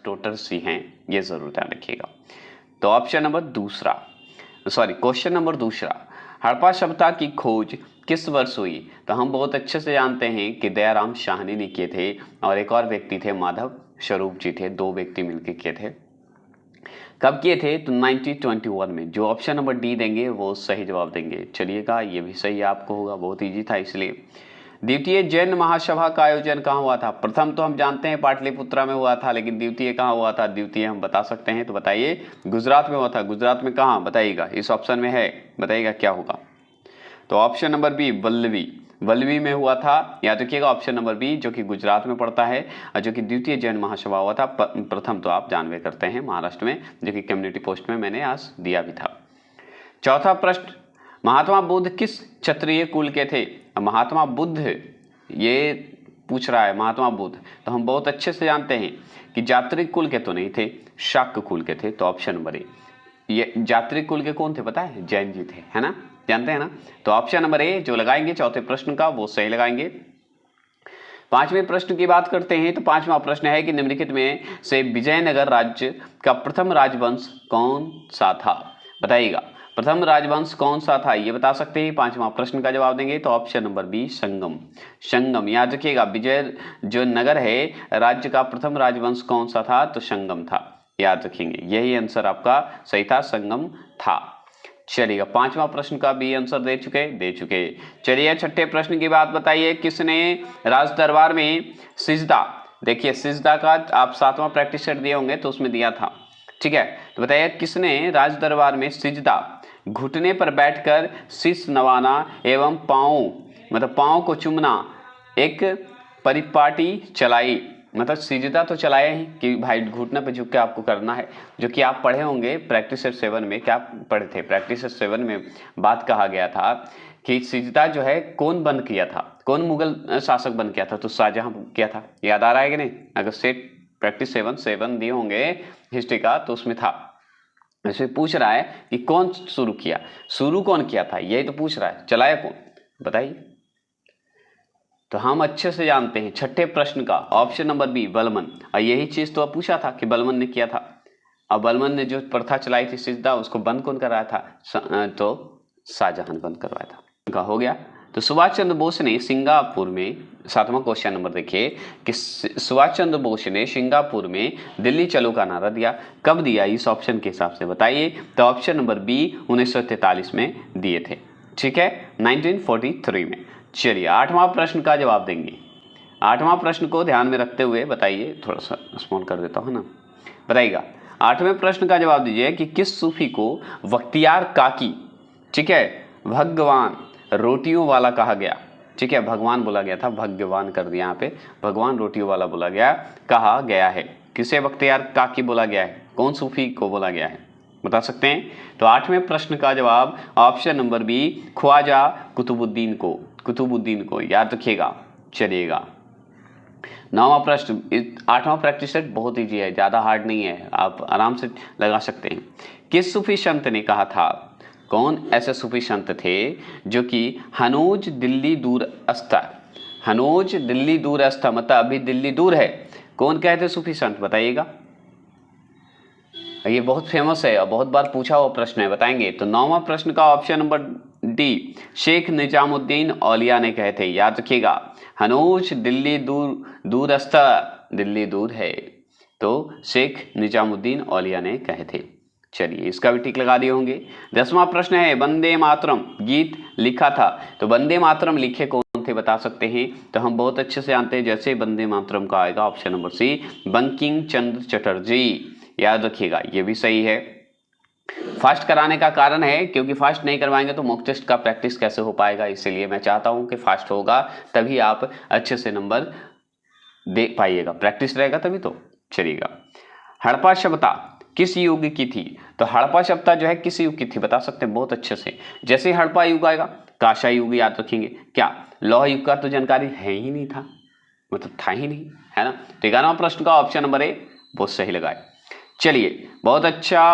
Total सी हैं, ये जरूर ध्यान रखिएगा। तो ऑप्शन नंबर दूसरा, सॉरी क्वेश्चन नंबर दूसरा, हड़प्पा सभ्यता की खोज किस वर्ष हुई? तो हम बहुत अच्छे से जानते हैं कि दयाराम साहनी ने किए थे और एक और व्यक्ति थे माधव स्वरूप जी थे, दो व्यक्ति मिलकर किए थे। कब किए थे? तो 1921 में। जो ऑप्शन नंबर डी देंगे वो सही जवाब देंगे। चलिएगा, ये भी सही आपको होगा, बहुत इजी था इसलिए। द्वितीय जैन महासभा का आयोजन कहाँ हुआ था? प्रथम तो हम जानते हैं पाटलिपुत्रा में हुआ था, लेकिन द्वितीय कहाँ हुआ था? द्वितीय हम बता सकते हैं, तो बताइए। गुजरात में हुआ था। गुजरात में कहाँ बताइएगा? इस ऑप्शन में है, बताइएगा क्या होगा? तो ऑप्शन नंबर बी वल्लवी, वल्लवी में हुआ था। याद रखिएगा ऑप्शन नंबर बी, जो कि गुजरात में पड़ता है और जो कि द्वितीय जैन महासभा हुआ था। प्रथम तो आप जानवे करते हैं महाराष्ट्र में, जो कि कम्युनिटी पोस्ट में मैंने आज दिया भी था। चौथा प्रश्न, महात्मा बुद्ध किस क्षत्रिय कुल के थे? महात्मा बुद्ध, ये पूछ रहा है महात्मा बुद्ध, तो हम बहुत अच्छे से जानते हैं कि जात्रिक कुल के तो नहीं थे, शाक्त कुल के थे। तो ऑप्शन नंबर ए, ये जात्रिक कुल के कौन थे पता है? जैन जी थे, है ना, जानते हैं ना। तो ऑप्शन नंबर ए जो लगाएंगे चौथे प्रश्न का वो सही लगाएंगे। पांचवें प्रश्न की बात करते हैं, तो पांचवा प्रश्न है कि निम्नलिखित में से विजयनगर राज्य का प्रथम राजवंश कौन सा था? बताइएगा, प्रथम राजवंश कौन सा था, ये बता सकते हैं। पांचवा प्रश्न का जवाब देंगे तो ऑप्शन नंबर बी संगम। संगम, याद रखिएगा, विजय जो नगर है राज्य का प्रथम राजवंश कौन सा था? तो संगम था, याद रखेंगे। यही आंसर आपका सही था, संगम था। चलिएगा, पांचवा प्रश्न का भी आंसर दे चुके। चलिए छठे प्रश्न की बात बताइए, किसने राज दरबार में सिजदा, देखिए सिजदा का आप 7वां प्रैक्टिस सेट दिए होंगे तो उसमें दिया था, ठीक है। तो बताइए किसने राज दरबार में सिजदा, घुटने पर बैठकर शीश नवाना एवं पाँव को चूमना एक परिपाटी चलाई? मतलब सिजदा तो चलाया ही कि भाई घुटने पे झुक के आपको करना है, जो कि आप पढ़े होंगे प्रैक्टिस सेट 7 में। क्या पढ़े थे? प्रैक्टिस सेट 7 में बात कहा गया था कि सिजदा जो है कौन बंद किया था, कौन मुगल शासक बंद किया था? तो शाहजहां किया था। याद आ रहा है कि नहीं? अगर सेट प्रैक्टिस 7 दिए होंगे हिस्ट्री का तो उसमें था। इसमें पूछ रहा है कि कौन शुरू किया, शुरू कौन किया था, यही तो पूछ रहा है, चलाया कौन, बताइए। तो हम अच्छे से जानते हैं छठे प्रश्न का ऑप्शन नंबर बी बलमन, और यही चीज तो पूछा था कि बलमन ने किया था। और बलमन ने जो प्रथा चलाई थी सिजदा, उसको बंद कौन कराया था? तो शाहजहां बंद करवाया था। उनका हो गया। तो सुभाष चंद्र बोस ने सिंगापुर में, 7वां क्वेश्चन नंबर देखिए कि सुभाष चंद्र बोस ने सिंगापुर में दिल्ली चलो का नारा दिया, कब दिया? इस ऑप्शन के हिसाब से बताइए। तो ऑप्शन नंबर बी 1943 में दिए थे, ठीक है, 1943 में। चलिए 8वां प्रश्न का जवाब देंगे। 8वां प्रश्न को ध्यान में रखते हुए बताइए, थोड़ा सा स्मॉल कर देता हूं ना, बताइएगा। 8वें प्रश्न का जवाब दीजिए कि किस सूफी को बख्तियार काकी, ठीक है, भगवान रोटियों वाला कहा गया? ठीक है, भगवान बोला गया था, भगवान कर दिया यहाँ पे, भगवान रोटियों वाला बोला गया, कहा गया है। किसे बख्तियार काकी बोला गया है? कौन सूफी को बोला गया है, बता सकते हैं? तो 8वें प्रश्न का जवाब option number B Khwaja Qutubuddin को, याद रखिएगा। चलिएगा 9वां प्रश्न, 8वां प्रैक्टिस सेट बहुत ईजी है, ज्यादा हार्ड नहीं है, आप आराम से लगा सकते हैं। किस सूफी संत ने कहा था, कौन ऐसे सूफी संत थे जो कि हनूज दिल्ली दूर अस्था, हनूज दिल्ली दूर अस्था मतलब अभी दिल्ली दूर है, कौन कहते सूफी संत, बताइएगा। ये बहुत फेमस है और बहुत बार पूछा हुआ प्रश्न है, बताएंगे। तो 9वां प्रश्न का option number D Sheikh Nizamuddin Auliya ने कहे थे, याद रखिएगा। हनूज दिल्ली दूरस्थ, दिल्ली दूर है, तो शेख निजामुद्दीन औलिया ने कहे थे। चलिए इसका भी टिक लगा दिए होंगे। 10वां प्रश्न है वंदे मातरम गीत लिखा था, तो वंदे मातरम लिखे कौन थे, बता सकते हैं? तो हम बहुत अच्छे से जानते हैं, जैसे वंदे मातरम का आएगा option number C Bankim Chandra Chatterjee, याद रखिएगा, ये भी सही है। फास्ट कराने का कारण है क्योंकि फास्ट नहीं करवाएंगे तो मॉक टेस्ट का प्रैक्टिस कैसे हो पाएगा, इसीलिए मैं चाहता हूं कि फास्ट होगा तभी आप अच्छे से नंबर दे पाइएगा, प्रैक्टिस रहेगा तभी तो। चलिएगा, हड़प्पा सभ्यता किस युग की थी? तो हड़प्पा सभ्यता जो है किस युग की थी, बता सकते हैं बहुत अच्छे से। जैसे हड़प्पा युग आएगा कांसा युग याद रखेंगे, क्या लौह युग का तो जानकारी है ही नहीं था, मतलब था ही नहीं, है ना। तो 11वां प्रश्न का ऑप्शन नंबर ए बहुत सही लगाए। चलिए बहुत अच्छा।